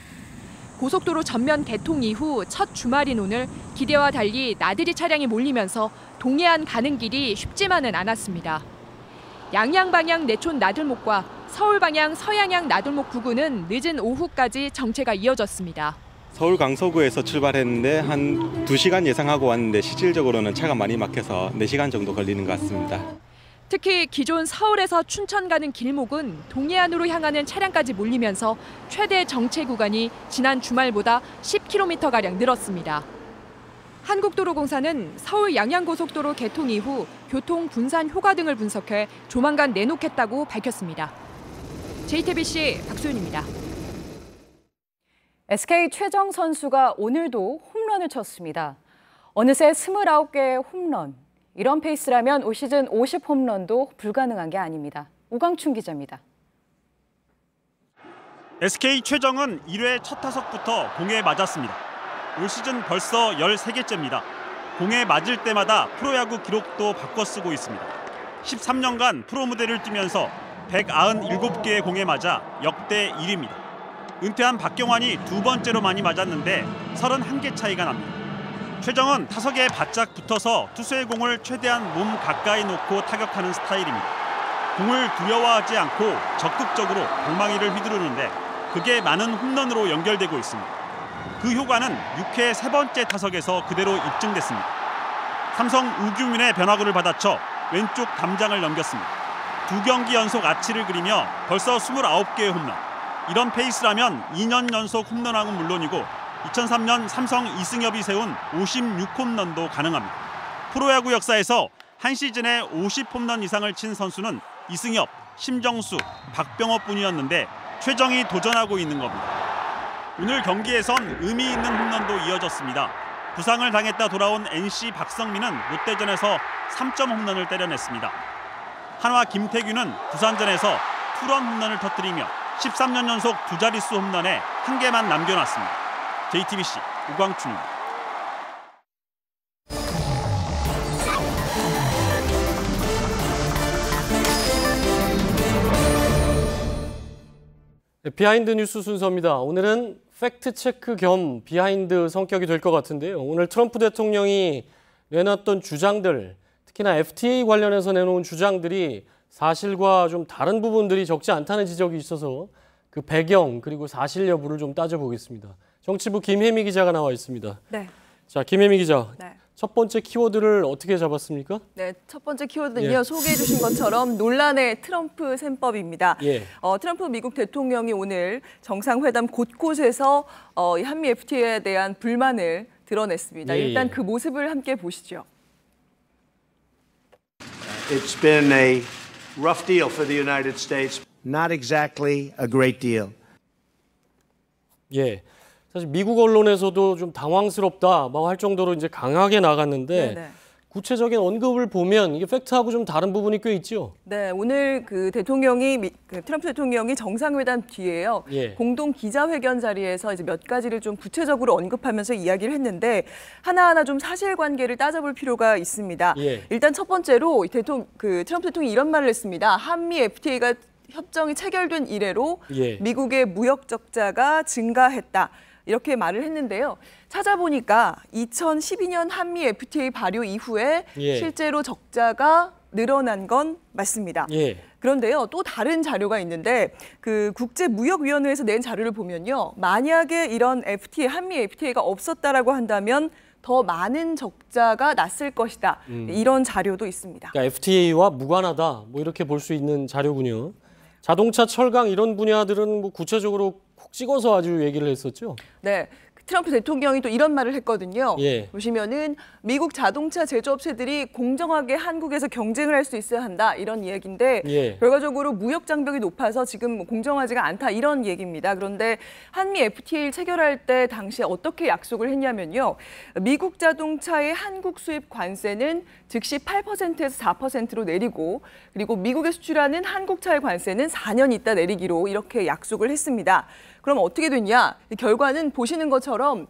고속도로 전면 개통 이후 첫 주말인 오늘 기대와 달리 나들이 차량이 몰리면서 동해안 가는 길이 쉽지만은 않았습니다. 양양 방향 내촌 나들목과 서울 방향 서양양 나들목 부근은 늦은 오후까지 정체가 이어졌습니다. 서울 강서구에서 출발했는데 한 2시간 예상하고 왔는데 실질적으로는 차가 많이 막혀서 4시간 정도 걸리는 것 같습니다. 특히 기존 서울에서 춘천 가는 길목은 동해안으로 향하는 차량까지 몰리면서 최대 정체 구간이 지난 주말보다 10km가량 늘었습니다. 한국도로공사는 서울 양양고속도로 개통 이후 교통 분산 효과 등을 분석해 조만간 내놓겠다고 밝혔습니다. JTBC 박소윤입니다. SK 최정 선수가 오늘도 홈런을 쳤습니다. 어느새 29개의 홈런. 이런 페이스라면 올 시즌 50홈런도 불가능한 게 아닙니다. 오광춘 기자입니다. SK 최정은 1회 첫 타석부터 공에 맞았습니다. 올 시즌 벌써 13개째입니다. 공에 맞을 때마다 프로야구 기록도 바꿔 쓰고 있습니다. 13년간 프로 무대를 뛰면서 197개의 공에 맞아 역대 1위입니다. 은퇴한 박경환이 2번째로 많이 맞았는데 31개 차이가 납니다. 최정은 타석에 바짝 붙어서 투수의 공을 최대한 몸 가까이 놓고 타격하는 스타일입니다. 공을 두려워하지 않고 적극적으로 방망이를 휘두르는데 그게 많은 홈런으로 연결되고 있습니다. 그 효과는 6회 3번째 타석에서 그대로 입증됐습니다. 삼성 우규민의 변화구를 받아쳐 왼쪽 담장을 넘겼습니다. 2경기 연속 아치를 그리며 벌써 29개의 홈런. 이런 페이스라면 2년 연속 홈런왕은 물론이고 2003년 삼성 이승엽이 세운 56홈런도 가능합니다. 프로야구 역사에서 한 시즌에 50홈런 이상을 친 선수는 이승엽, 심정수, 박병호뿐이었는데 최정이 도전하고 있는 겁니다. 오늘 경기에선 의미 있는 홈런도 이어졌습니다. 부상을 당했다 돌아온 NC 박성민은 롯데전에서 3점 홈런을 때려냈습니다. 한화 김태균은 부산전에서 투런 홈런을 터뜨리며 13년 연속 2자릿수 홈런에 1개만 남겨놨습니다. JTBC 오광춘입니다. 비하인드 뉴스 순서입니다. 오늘은 팩트체크 겸 비하인드 성격이 될 것 같은데요. 오늘 트럼프 대통령이 내놨던 주장들, 특히나 FTA 관련해서 내놓은 주장들이 사실과 좀 다른 부분들이 적지 않다는 지적이 있어서 그 배경 그리고 사실 여부를 좀 따져보겠습니다. 정치부 김혜미 기자가 나와 있습니다. 네. 자, 김혜미 기자. 네. 첫 번째 키워드를 어떻게 잡았습니까? 네, 첫 번째 키워드는요. 소개해 주신 것처럼 논란의 트럼프 셈법입니다. 트럼프 미국 대통령이 오늘 정상회담 곳곳에서 한미 FTA에 대한 불만을 드러냈습니다. 일단 그 모습을 함께 보시죠. It's been a rough deal for the United States. Not exactly a great deal. 예. 사실 미국 언론에서도 좀 당황스럽다 할 정도로 이제 강하게 나갔는데 네네. 구체적인 언급을 보면 이게 팩트하고 좀 다른 부분이 꽤 있죠. 네, 오늘 그 트럼프 대통령이 정상회담 뒤에요. 예. 공동 기자회견 자리에서 이제 몇 가지를 좀 구체적으로 언급하면서 이야기를 했는데 하나하나 좀 사실관계를 따져볼 필요가 있습니다. 예. 일단 첫 번째로 트럼프 대통령이 이런 말을 했습니다. 한미 FTA가 협정이 체결된 이래로 예. 미국의 무역 적자가 증가했다. 이렇게 말을 했는데요. 찾아보니까 2012년 한미 FTA 발효 이후에 예. 실제로 적자가 늘어난 건 맞습니다. 예. 그런데요, 또 다른 자료가 있는데 그 국제무역위원회에서 낸 자료를 보면요. 만약에 이런 FTA, 한미 FTA가 없었다라고 한다면 더 많은 적자가 났을 것이다. 이런 자료도 있습니다. 그러니까 FTA와 무관하다. 이렇게 볼 수 있는 자료군요. 자동차, 철강 이런 분야들은 구체적으로 콕 찍어서 아주 얘기를 했었죠. 네. 트럼프 대통령이 또 이런 말을 했거든요. 예. 보시면은 미국 자동차 제조업체들이 공정하게 한국에서 경쟁을 할 수 있어야 한다 이런 이야기인데 예. 결과적으로 무역 장벽이 높아서 지금 공정하지가 않다 이런 얘기입니다. 그런데 한미 FTA를 체결할 때 당시에 어떻게 약속을 했냐면요. 미국 자동차의 한국 수입 관세는 즉시 8%에서 4%로 내리고 그리고 미국에 수출하는 한국차의 관세는 4년 있다 내리기로 이렇게 약속을 했습니다. 그럼 어떻게 됐냐? 결과는 보시는 것처럼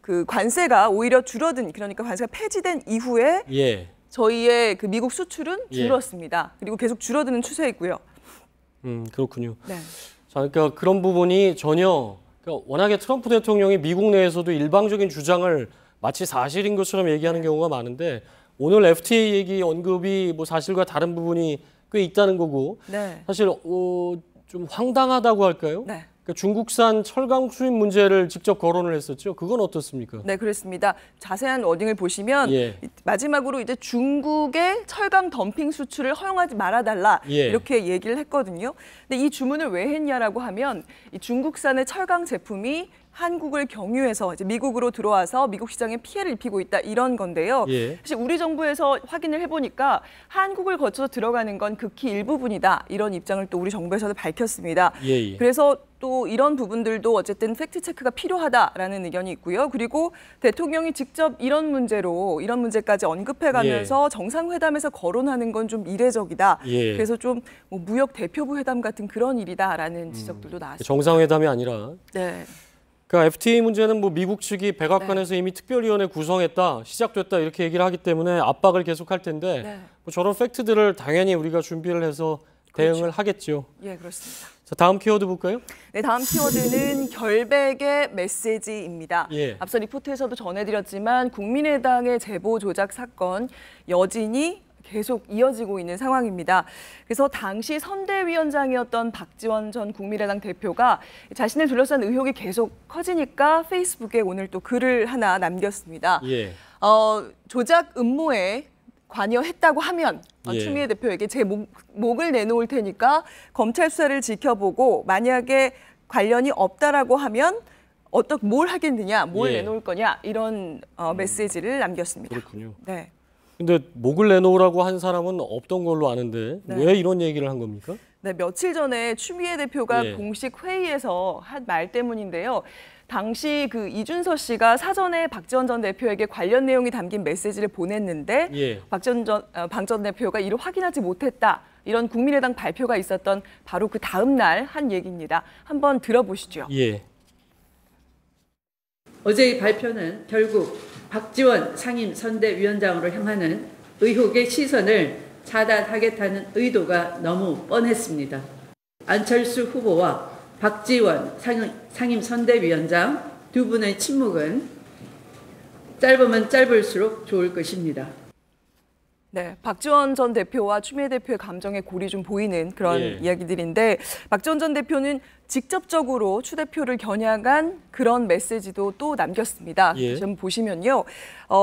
그 관세가 오히려 줄어든 그러니까 관세가 폐지된 이후에 예. 저희의 그 미국 수출은 줄었습니다. 예. 그리고 계속 줄어드는 추세이고요. 그렇군요. 네. 자, 그러니까 그런 부분이 전혀 그러니까 워낙에 트럼프 대통령이 미국 내에서도 일방적인 주장을 마치 사실인 것처럼 얘기하는 경우가 많은데 오늘 FTA 얘기 언급이 사실과 다른 부분이 꽤 있다는 거고 네. 사실 좀 황당하다고 할까요? 네. 그러니까 중국산 철강 수입 문제를 직접 거론을 했었죠. 그건 어떻습니까? 네, 그렇습니다. 자세한 워딩을 보시면 예. 마지막으로 이제 중국의 철강 덤핑 수출을 허용하지 말아달라 예. 이렇게 얘기를 했거든요. 근데 이 주문을 왜 했냐라고 하면 이 중국산의 철강 제품이 한국을 경유해서 이제 미국으로 들어와서 미국 시장에 피해를 입히고 있다 이런 건데요. 예. 사실 우리 정부에서 확인을 해보니까 한국을 거쳐서 들어가는 건 극히 일부분이다 이런 입장을 또 우리 정부에서도 밝혔습니다. 예. 그래서 또 이런 부분들도 어쨌든 팩트 체크가 필요하다라는 의견이 있고요. 그리고 대통령이 직접 이런 문제까지 언급해가면서 예. 정상회담에서 거론하는 건 좀 이례적이다. 예. 그래서 좀 무역 대표부 회담 같은 그런 일이다라는 지적들도 나왔습니다. 정상회담이 아니라. 네. 그러니까 FTA 문제는 미국 측이 백악관에서 네. 이미 특별위원회 구성했다, 시작됐다 이렇게 얘기를 하기 때문에 압박을 계속할 텐데 네. 저런 팩트들을 당연히 우리가 준비를 해서 대응을 그렇죠. 하겠죠. 예, 그렇습니다. 자, 다음 키워드 볼까요? 네, 다음 키워드는 결백의 메시지입니다. 예. 앞서 리포트에서도 전해드렸지만 국민의당의 제보 조작 사건 여진이 계속 이어지고 있는 상황입니다. 그래서 당시 선대위원장이었던 박지원 전 국민의당 대표가 자신을 둘러싼 의혹이 계속 커지니까 페이스북에 오늘 또 글을 하나 남겼습니다. 예. 조작 음모에 관여했다고 하면 예. 추미애 대표에게 제 목을 내놓을 테니까 검찰 수사를 지켜보고 만약에 관련이 없다라고 하면 뭘 하겠느냐, 뭘 예. 내놓을 거냐 이런 메시지를 남겼습니다. 그렇군요. 네. 근데 목을 내놓으라고 한 사람은 없던 걸로 아는데 네. 왜 이런 얘기를 한 겁니까? 네, 며칠 전에 추미애 대표가 예. 공식 회의에서 한 말 때문인데요. 당시 그 이준서 씨가 사전에 박지원 전 대표에게 관련 내용이 담긴 메시지를 보냈는데 예. 박 전 대표가 이를 확인하지 못했다. 이런 국민의당 발표가 있었던 바로 그 다음 날 한 얘기입니다. 한번 들어보시죠. 예. 어제의 발표는 결국 박지원 상임 선대위원장으로 향하는 의혹의 시선을 차단하겠다는 의도가 너무 뻔했습니다. 안철수 후보와 박지원 상임 선대위원장 두 분의 침묵은 짧으면 짧을수록 좋을 것입니다. 네, 박지원 전 대표와 추미애 대표의 감정의 골이 좀 보이는 그런 예. 이야기들인데 박지원 전 대표는 직접적으로 추 대표를 겨냥한 그런 메시지도 또 남겼습니다. 예. 좀 보시면요.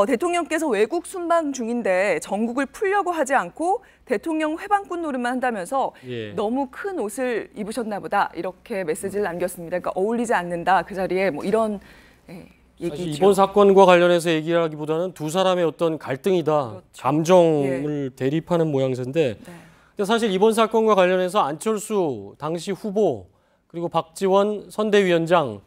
대통령께서 외국 순방 중인데 정국을 풀려고 하지 않고 대통령 회방꾼 노릇만 한다면서 예. 너무 큰 옷을 입으셨나 보다 이렇게 메시지를 남겼습니다. 그러니까 어울리지 않는다 그 자리에 이런 얘기죠. 이번 사건과 관련해서 얘기하기보다는 두 사람의 어떤 갈등이다, 그렇죠. 감정을 대립하는 모양새인데 근데 사실 이번 사건과 관련해서 안철수 당시 후보 그리고 박지원 선대위원장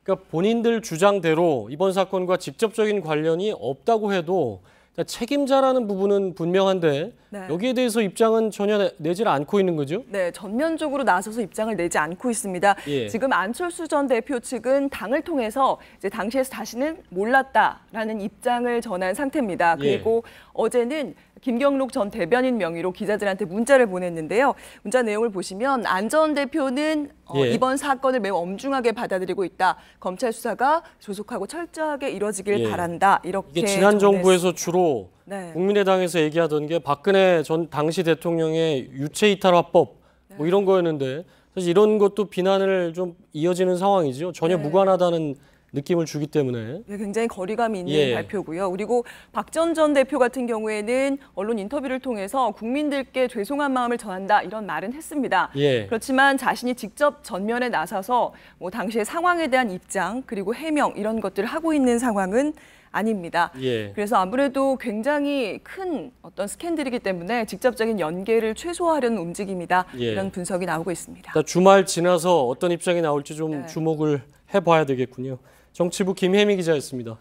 그러니까 본인들 주장대로 이번 사건과 직접적인 관련이 없다고 해도 책임자라는 부분은 분명한데 여기에 대해서 입장은 전혀 내질 않고 있는 거죠? 네, 전면적으로 나서서 입장을 내지 않고 있습니다. 지금 안철수 전 대표 측은 당을 통해서 이제 당시에서 다시는 몰랐다라는 입장을 전한 상태입니다. 그리고 어제는 김경록 전 대변인 명의로 기자들한테 문자를 보냈는데요. 문자 내용을 보시면 안 전 대표는 이번 사건을 매우 엄중하게 받아들이고 있다. 검찰 수사가 조속하고 철저하게 이뤄지길 바란다. 이렇게 이게 지난 전했습니다. 정부에서 주로 국민의당에서 얘기하던 게 박근혜 전 당시 대통령의 유체이탈화법 뭐 이런 거였는데 사실 이런 것도 비난을 좀 이어지는 상황이죠. 전혀 무관하다는 느낌을 주기 때문에. 굉장히 거리감이 있는 발표고요. 그리고 박 전 대표 같은 경우에는 언론 인터뷰를 통해서 국민들께 죄송한 마음을 전한다 이런 말은 했습니다. 그렇지만 자신이 직접 전면에 나서서 뭐 당시의 상황에 대한 입장 그리고 해명 이런 것들을 하고 있는 상황은 아닙니다. 그래서 아무래도 굉장히 큰 어떤 스캔들이기 때문에 직접적인 연계를 최소화하려는 움직임이다. 이런 분석이 나오고 있습니다. 주말 지나서 어떤 입장이 나올지 좀 주목을 해봐야 되겠군요. 정치부 김혜미 기자였습니다.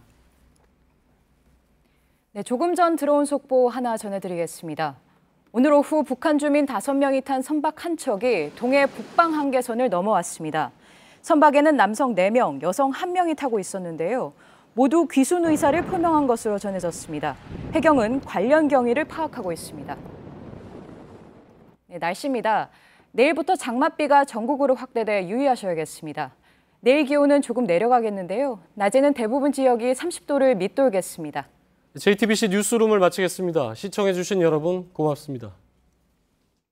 네, 조금 전 들어온 속보 하나 전해드리겠습니다. 오늘 오후 북한 주민 5명이 탄 선박 한 척이 동해 북방 한계선을 넘어왔습니다. 선박에는 남성 4명, 여성 1명이 타고 있었는데요. 모두 귀순 의사를 표명한 것으로 전해졌습니다. 해경은 관련 경위를 파악하고 있습니다. 네, 날씨입니다. 내일부터 장맛비가 전국으로 확대돼 유의하셔야겠습니다. 내일 기온은 조금 내려가겠는데요. 낮에는 대부분 지역이 30도를 밑돌겠습니다. JTBC 뉴스룸을 마치겠습니다. 시청해주신 여러분 고맙습니다.